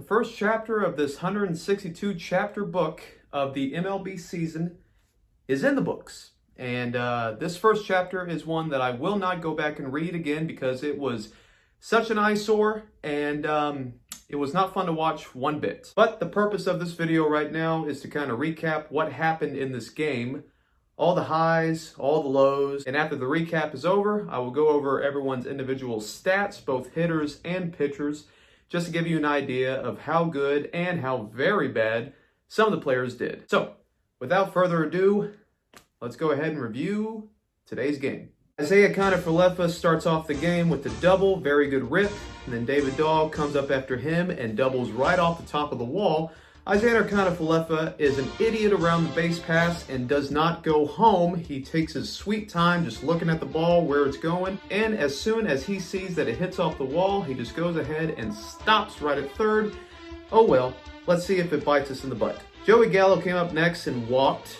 first chapter of this 162 chapter book of the MLB season is in the books. And this first chapter is one that I will not go back and read again because it was such an eyesore and it was not fun to watch one bit. But the purpose of this video right now is to kind of recap what happened in this game, all the highs, all the lows, and after the recap is over, I will go over everyone's individual stats, both hitters and pitchers, just to give you an idea of how good and how very bad some of the players did. So, without further ado, let's go ahead and review today's game. Isiah Kiner-Falefa starts off the game with a double, very good rip, and then David Dahl comes up after him and doubles right off the top of the wall. Isiah Kiner-Falefa is an idiot around the base pass and does not go home. He takes his sweet time just looking at the ball, where it's going, and as soon as he sees that it hits off the wall, he just goes ahead and stops right at third. Oh well, let's see if it bites us in the butt. Joey Gallo came up next and walked,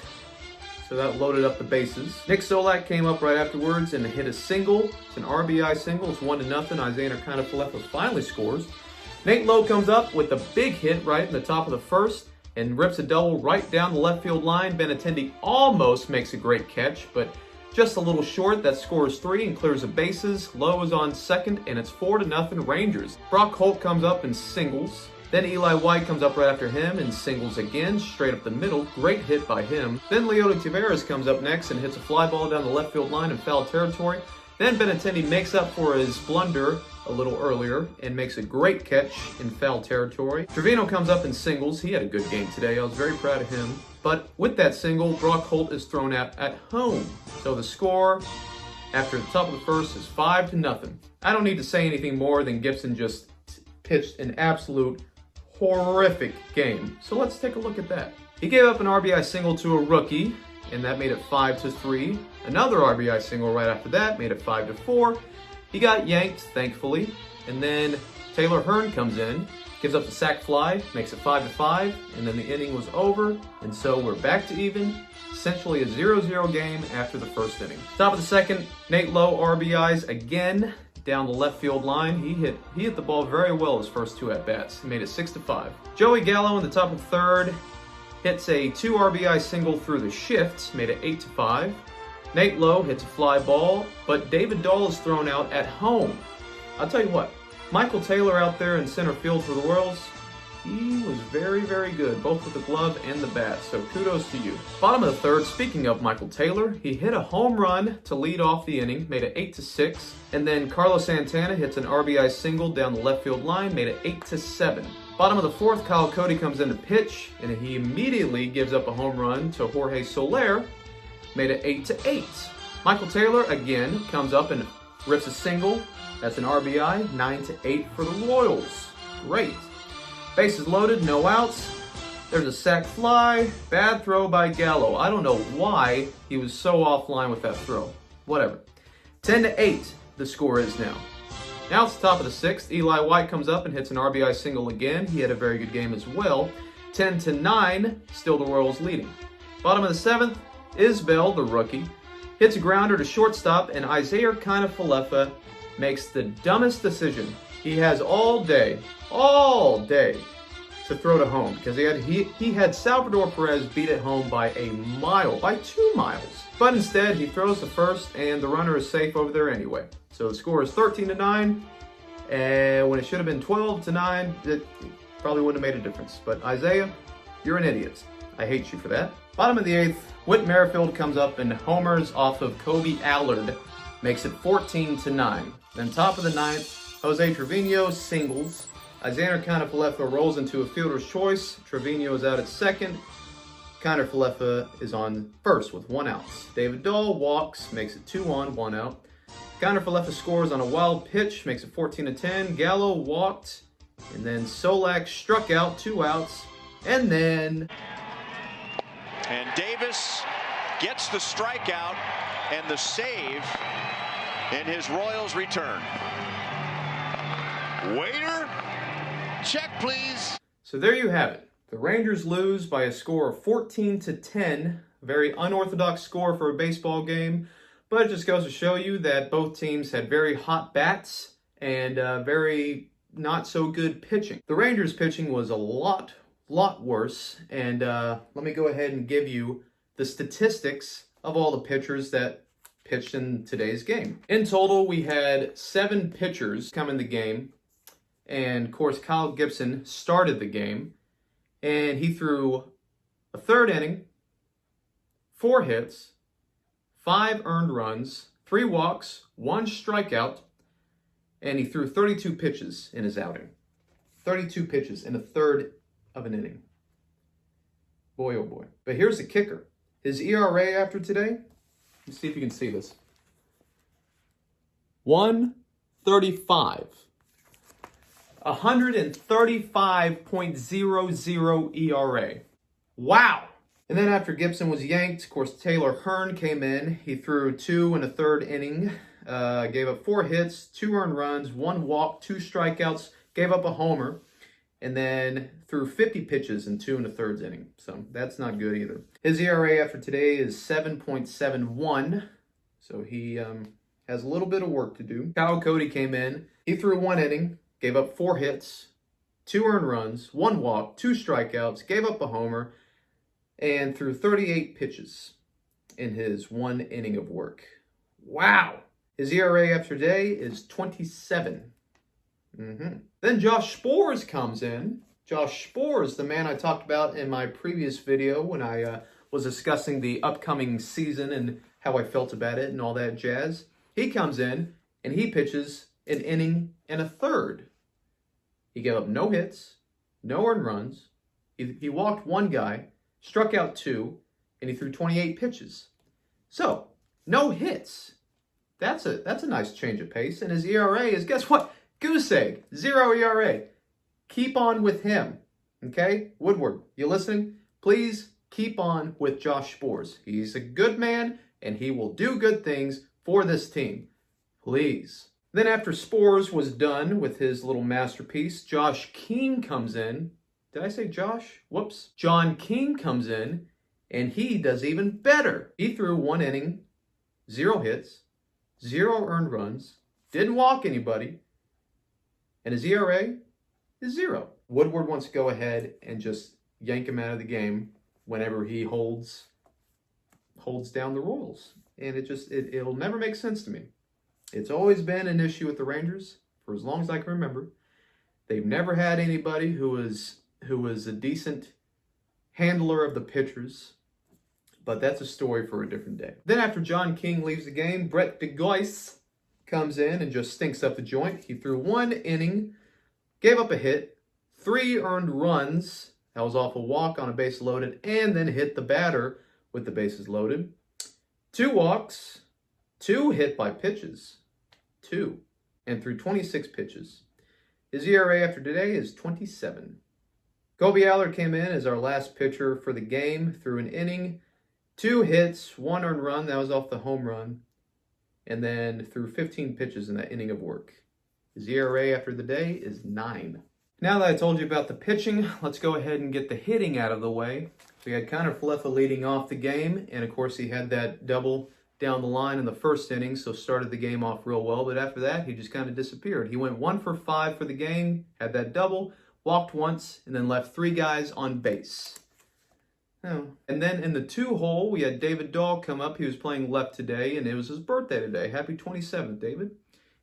so that loaded up the bases. Nick Solak came up right afterwards and hit a single. It's an RBI single. It's 1-0. Isiah Kiner-Falefa finally scores. Nate Lowe comes up with a big hit right in the top of the first and rips a double right down the left field line. Benintendi almost makes a great catch, but just a little short. That scores 3 and clears the bases. Lowe is on second, and it's 4-0 Rangers. Brock Holt comes up and singles. Then Eli White comes up right after him and singles again, straight up the middle. Great hit by him. Then Leody Taveras comes up next and hits a fly ball down the left field line in foul territory. Then Benintendi makes up for his blunder a little earlier and makes a great catch in foul territory. Trevino comes up and singles. He had a good game today. I was very proud of him. But with that single, Brock Holt is thrown out at home. So the score after the top of the first is 5-0. I don't need to say anything more than Gibson just pitched an absolute horrific game. So let's take a look at that. He gave up an RBI single to a rookie, and that made it 5-3. Another RBI single right after that made it 5-4. He got yanked, thankfully, and then Taylor Hearn comes in, gives up the sac fly, makes it 5-5, and then the inning was over, and so we're back to even. Essentially a 0-0 game after the first inning. Top of the second, Nate Lowe RBIs again down the left field line. He hit the ball very well his first 2 at-bats. He made it 6-5. Joey Gallo in the top of third hits a 2 RBI single through the shift, made it 8-5. Nate Lowe hits a fly ball, but David Dahl is thrown out at home. I'll tell you what, Michael Taylor out there in center field for the Royals, he was very, very good, both with the glove and the bat, so kudos to you. Bottom of the third, speaking of Michael Taylor, he hit a home run to lead off the inning, made it 8-6, and then Carlos Santana hits an RBI single down the left field line, made it 8-7. Bottom of the fourth, Kyle Cody comes in to pitch, and he immediately gives up a home run to Jorge Soler, made it 8-8. Michael Taylor again comes up and rips a single. That's an RBI, 9-8 for the Royals. Great. Bases loaded, no outs. There's a sac fly. Bad throw by Gallo. I don't know why he was so offline with that throw. Whatever. 10-8 the score is now. Now it's the top of the sixth. Eli White comes up and hits an RBI single again. He had a very good game as well. 10-9, still the Royals leading. Bottom of the seventh, Isbell, the rookie, hits a grounder to shortstop, and Isiah Kiner-Falefa makes the dumbest decision. He has all day to throw to home because he had Salvador Perez beat at home by a mile, by 2 miles. But instead, he throws to first, and the runner is safe over there anyway. So the score is 13-9, and when it should have been 12-9, it probably wouldn't have made a difference. But Isiah, you're an idiot. I hate you for that. Bottom of the eighth, Whit Merrifield comes up and homers off of Kobe Allard, makes it 14-9. Then top of the ninth, Jose Trevino singles. Isiah Kiner-Falefa rolls into a fielder's choice. Trevino is out at second. Kiner-Falefa is on first with 1 out. David Dahl walks, makes it 2-1, 1 out. Kiner-Falefa scores on a wild pitch, makes it 14-10. Gallo walked, and then Solak struck out, 2 outs, and then... And Davis gets the strikeout and the save in his Royals return. Waiter, check please. So there you have it. The Rangers lose by a score of 14-10. Very unorthodox score for a baseball game, but it just goes to show you that both teams had very hot bats and very not so good pitching. The Rangers pitching was a lot worse. And let me go ahead and give you the statistics of all the pitchers that pitched in today's game. In total, we had 7 pitchers come in the game. And of course, Kyle Gibson started the game. And he threw a 3rd inning, 4 hits, 5 earned runs, 3 walks, 1 strikeout, and he threw 32 pitches in his outing. 32 pitches in a 1/3 of an inning. Boy, oh boy. But here's the kicker. His ERA after today, let's see if you can see this. 135. 135.00 ERA. Wow. And then after Gibson was yanked, of course, Taylor Hearn came in. He threw 2 1/3 inning, gave up 4 hits, 2 earned runs, 1 walk, 2 strikeouts, gave up a homer, and then threw 50 pitches in 2 1/3 inning. So that's not good either. His ERA after today is 7.71, so he has a little bit of work to do. Kyle Cody came in. He threw 1 inning, gave up 4 hits, 2 earned runs, 1 walk, 2 strikeouts, gave up a homer, and threw 38 pitches in his 1 inning of work. Wow! His ERA after today is 27. Then Josh Sborz comes in. Josh Sborz, the man I talked about in my previous video when I was discussing the upcoming season and how I felt about it and all that jazz. He comes in and he pitches an inning and a 1/3. He gave up no hits, no earned runs. He walked 1 guy, struck out 2, and he threw 28 pitches. So, no hits. That's a nice change of pace. And his ERA is, guess what? Goose egg. 0 ERA. Keep on with him. Okay? Woodward, you listening? Please keep on with Josh Sborz. He's a good man, and he will do good things for this team. Please. Then after Sborz was done with his little masterpiece, Josh King comes in. Did I say Josh? Whoops. John King comes in, and he does even better. He threw 1 inning, 0 hits, 0 earned runs, didn't walk anybody, and his ERA is 0. Woodward wants to go ahead and just yank him out of the game whenever he holds down the Royals. And it'll never make sense to me. It's always been an issue with the Rangers for as long as I can remember. They've never had anybody who was a decent handler of the pitchers, but that's a story for a different day. Then after John King leaves the game, Brett DeGuice comes in and just stinks up the joint. He threw 1 inning, gave up a hit, 3 earned runs. That was off a walk on a base loaded, and then hit the batter with the bases loaded. 2 walks, 2 hit by pitches, 2, and threw 26 pitches. His ERA after today is 27. Kobe Allard came in as our last pitcher for the game, threw an inning, 2 hits, 1 earned run, that was off the home run, and then threw 15 pitches in that inning of work. His ERA after the day is 9. Now that I told you about the pitching, let's go ahead and get the hitting out of the way. We had Connor Falefa leading off the game, and of course he had that double down the line in the first inning, so started the game off real well, but after that he just kind of disappeared. He went 1 for 5 for the game, had that double, walked once, and then left 3 guys on base. Oh. And then in the 2 hole, we had David Dahl come up. He was playing left today, and it was his birthday today. Happy 27th, David.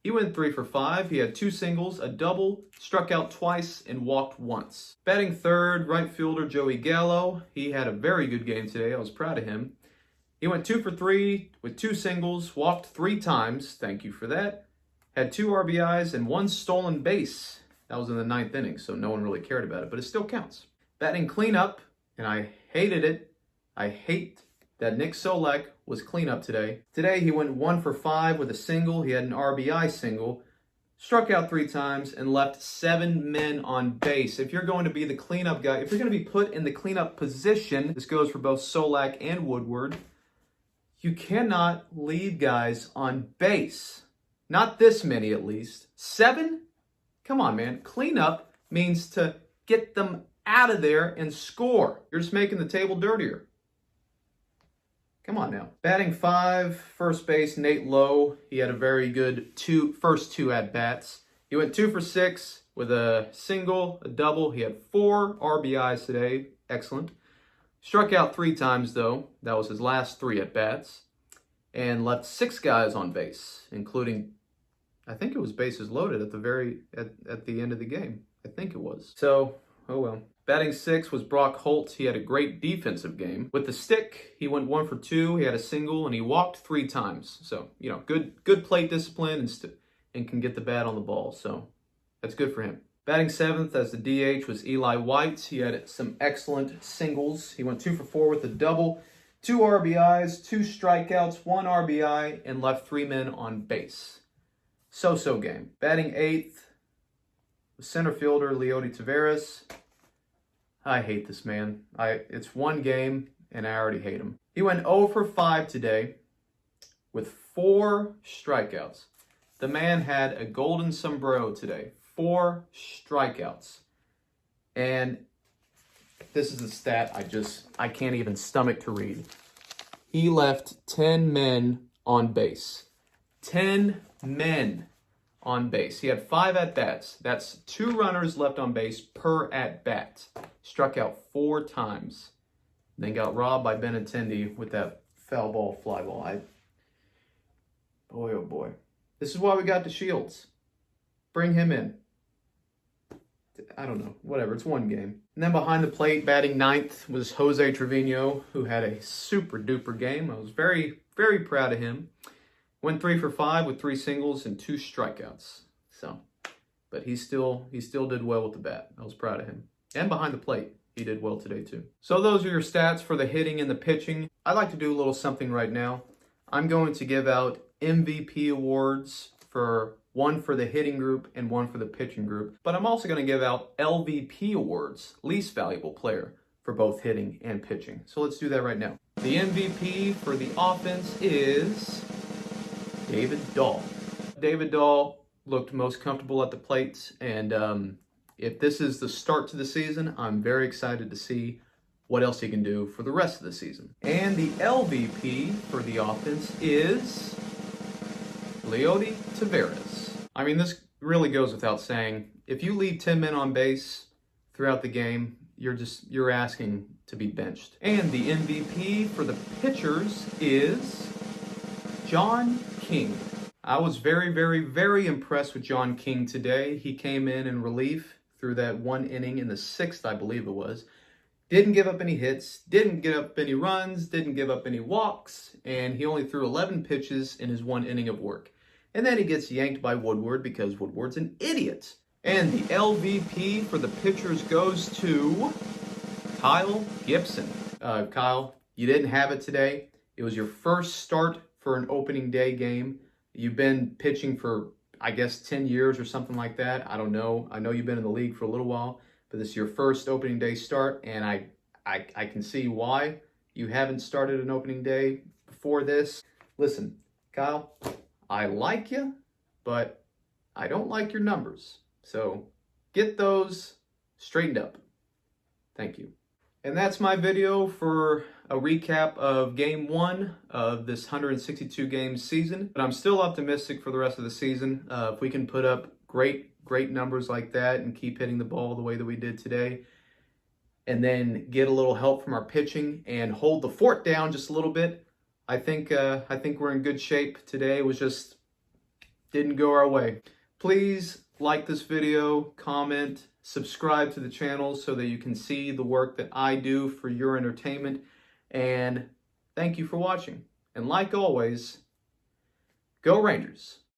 He went 3 for 5. He had 2 singles, a double, struck out twice, and walked once. Batting third, right fielder Joey Gallo. He had a very good game today. I was proud of him. He went 2 for 3 with 2 singles, walked 3 times. Thank you for that. Had 2 RBIs and 1 stolen base. That was in the 9th inning, so no one really cared about it, but it still counts. Batting cleanup, and I hated it. I hate that Nick Solak was cleanup today. Today he went 1 for 5 with a single. He had an RBI single, struck out 3 times, and left 7 men on base. If you're going to be the cleanup guy, if you're going to be put in the cleanup position, this goes for both Solak and Woodward, you cannot leave guys on base. Not this many, at least. 7? Come on, man. Cleanup means to get them out of there and score. You're just making the table dirtier. Come on now. Batting 5, first base, Nate Lowe. He had a very good first 2 at-bats. He went 2 for 6, with a single, a double. He had 4 RBIs today. Excellent. Struck out 3 times, though. That was his last 3 at-bats. And left 6 guys on base, including, I think it was bases loaded at the end of the game. I think it was. So, oh well. Batting 6 was Brock Holt. He had a great defensive game. With the stick, he went 1 for 2. He had a single, and he walked 3 times. So, good plate discipline and can get the bat on the ball. So, that's good for him. Batting 7th as the DH was Eli White. He had some excellent singles. He went 2 for 4 with a double, 2 RBIs, 2 strikeouts, 1 RBI, and left 3 men on base. So-so game. Batting 8th was center fielder Leody Taveras. I hate this man. It's one game, and I already hate him. He went 0 for 5 today with 4 strikeouts. The man had a golden sombrero today. 4 strikeouts. And this is a stat I can't even stomach to read. He left 10 men on base. 10 men on base. He had 5 at-bats. That's 2 runners left on base per at-bat. Struck out 4 times. Then got robbed by Benintendi with that foul ball, fly ball. Boy, oh boy. This is why we got the Shields. Bring him in. I don't know. Whatever. It's one game. And then behind the plate, batting 9th, was Jose Trevino, who had a super-duper game. I was very, very proud of him. Went 3 for 5 with 3 singles and 2 strikeouts. But he still did well with the bat. I was proud of him. And behind the plate, he did well today too. So those are your stats for the hitting and the pitching. I'd like to do a little something right now. I'm going to give out MVP awards for one for the hitting group and one for the pitching group. But I'm also going to give out LVP awards, least valuable player, for both hitting and pitching. So let's do that right now. The MVP for the offense is David Dahl. David Dahl looked most comfortable at the plate, and if this is the start to the season, I'm very excited to see what else he can do for the rest of the season. And the LVP for the offense is Leody Taveras. I mean, this really goes without saying. If you leave 10 men on base throughout the game, you're asking to be benched. And the MVP for the pitchers is John King. I was very, very, very impressed with John King today. He came in relief through that 1 inning in the 6th, I believe it was. Didn't give up any hits, didn't give up any runs, didn't give up any walks, and he only threw 11 pitches in his 1 inning of work. And then he gets yanked by Woodward because Woodward's an idiot. And the LVP for the pitchers goes to Kyle Gibson. Kyle, you didn't have it today. It was your first start for an opening day game. You've been pitching for, I guess, 10 years or something like that. I don't know. I know you've been in the league for a little while, but this is your first opening day start, and I can see why you haven't started an opening day before this. Listen, Kyle, I like you, but I don't like your numbers. So get those straightened up. Thank you. And that's my video for a recap of Game 1 of this 162-game season. But I'm still optimistic for the rest of the season. If we can put up great numbers like that and keep hitting the ball the way that we did today, and then get a little help from our pitching and hold the fort down just a little bit, I think we're in good shape. Today was just didn't go our way. Please like this video, comment, subscribe to the channel so that you can see the work that I do for your entertainment. And thank you for watching. And like always, go Rangers.